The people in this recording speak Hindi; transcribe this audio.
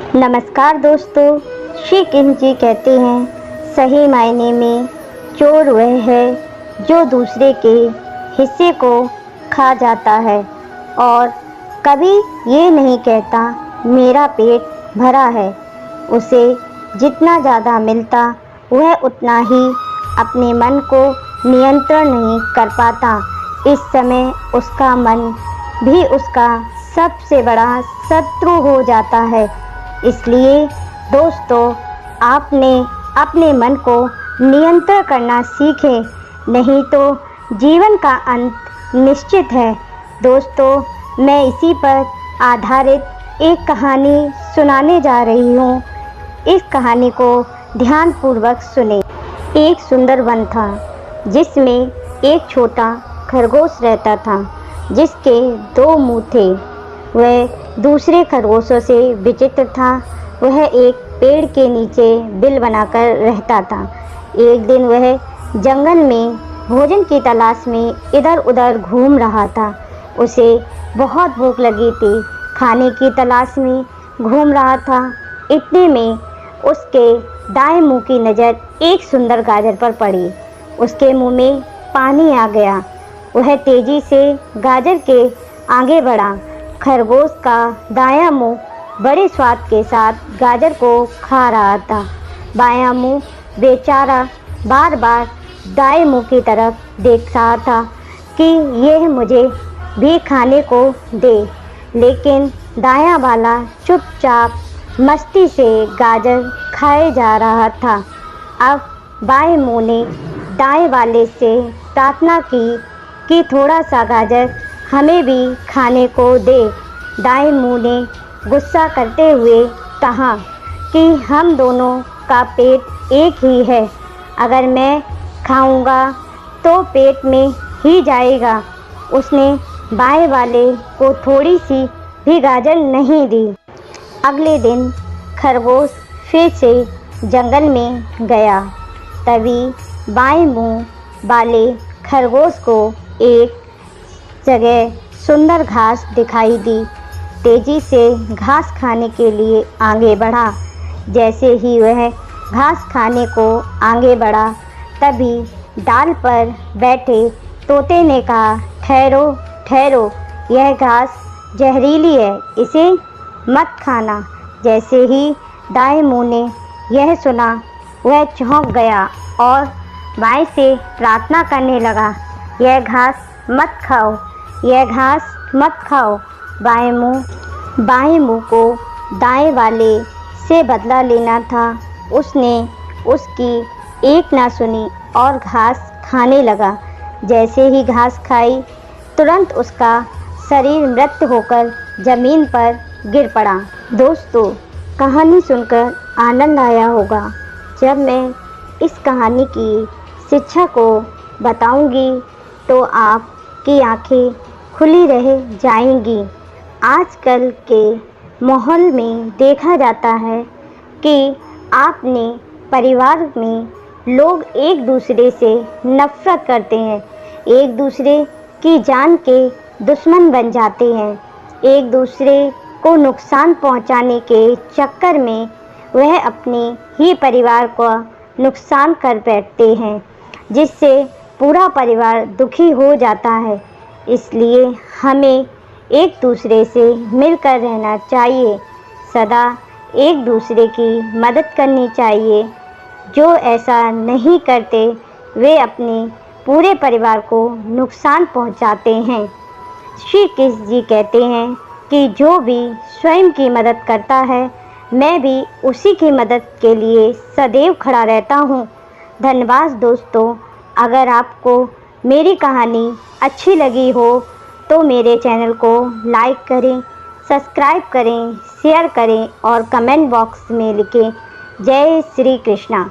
नमस्कार दोस्तों। श्री कृष्ण जी कहते हैं, सही मायने में चोर वह है जो दूसरे के हिस्से को खा जाता है और कभी ये नहीं कहता मेरा पेट भरा है। उसे जितना ज़्यादा मिलता वह उतना ही अपने मन को नियंत्रण नहीं कर पाता। इस समय उसका मन भी उसका सबसे बड़ा शत्रु हो जाता है। इसलिए दोस्तों, आपने अपने मन को नियंत्रण करना सीखें, नहीं तो जीवन का अंत निश्चित है। दोस्तों, मैं इसी पर आधारित एक कहानी सुनाने जा रही हूँ। इस कहानी को ध्यानपूर्वक सुनें। एक सुंदर वन था जिसमें एक छोटा खरगोश रहता था जिसके 2 मुंह थे। वह दूसरे खरगोशों से विचित्र था। वह एक पेड़ के नीचे बिल बनाकर रहता था। एक दिन वह जंगल में भोजन की तलाश में इधर उधर घूम रहा था। उसे बहुत भूख लगी थी, खाने की तलाश में घूम रहा था। इतने में उसके दाएं मुंह की नज़र एक सुंदर गाजर पर पड़ी। उसके मुंह में पानी आ गया। वह तेजी से गाजर के आगे बढ़ा। खरगोश का दायां मुंह बड़े स्वाद के साथ गाजर को खा रहा था। बायां मुंह बेचारा बार बार दाएं मुंह की तरफ देख रहा था कि यह मुझे भी खाने को दे, लेकिन दायां वाला चुपचाप मस्ती से गाजर खाए जा रहा था। अब बाएं मुंह ने दाएं वाले से प्रार्थना की कि थोड़ा सा गाजर हमें भी खाने को दे। दाएं मुंह ने गुस्सा करते हुए कहा कि हम दोनों का पेट एक ही है, अगर मैं खाऊंगा तो पेट में ही जाएगा। उसने बाएं वाले को थोड़ी सी भी गाजर नहीं दी। अगले दिन खरगोश फिर से जंगल में गया। तभी बाएं मुंह वाले खरगोश को एक जगह सुंदर घास दिखाई दी। तेजी से घास खाने के लिए आगे बढ़ा। जैसे ही वह घास खाने को आगे बढ़ा, तभी डाल पर बैठे तोते ने कहा, ठहरो ठहरो, यह घास जहरीली है, इसे मत खाना। जैसे ही दाएं मुंह ने यह सुना, वह चौंक गया और बाएं से प्रार्थना करने लगा, यह घास मत खाओ, यह घास मत खाओ। बाएं मुंह को दाएं वाले से बदला लेना था। उसने उसकी एक ना सुनी और घास खाने लगा। जैसे ही घास खाई, तुरंत उसका शरीर मृत होकर ज़मीन पर गिर पड़ा। दोस्तों, कहानी सुनकर आनंद आया होगा। जब मैं इस कहानी की शिक्षा को बताऊंगी तो आपकी आंखें खुली रह जाएंगी। आजकल के माहौल में देखा जाता है कि अपने परिवार में लोग एक दूसरे से नफरत करते हैं, एक दूसरे की जान के दुश्मन बन जाते हैं। एक दूसरे को नुकसान पहुंचाने के चक्कर में वह अपने ही परिवार को नुकसान कर बैठते हैं, जिससे पूरा परिवार दुखी हो जाता है। इसलिए हमें एक दूसरे से मिलकर रहना चाहिए, सदा एक दूसरे की मदद करनी चाहिए। जो ऐसा नहीं करते वे अपने पूरे परिवार को नुकसान पहुंचाते हैं। श्री कृष्ण जी कहते हैं कि जो भी स्वयं की मदद करता है, मैं भी उसी की मदद के लिए सदैव खड़ा रहता हूँ। धन्यवाद दोस्तों। अगर आपको मेरी कहानी अच्छी लगी हो तो मेरे चैनल को लाइक करें, सब्सक्राइब करें, शेयर करें और कमेंट बॉक्स में लिखें, जय श्री कृष्णा।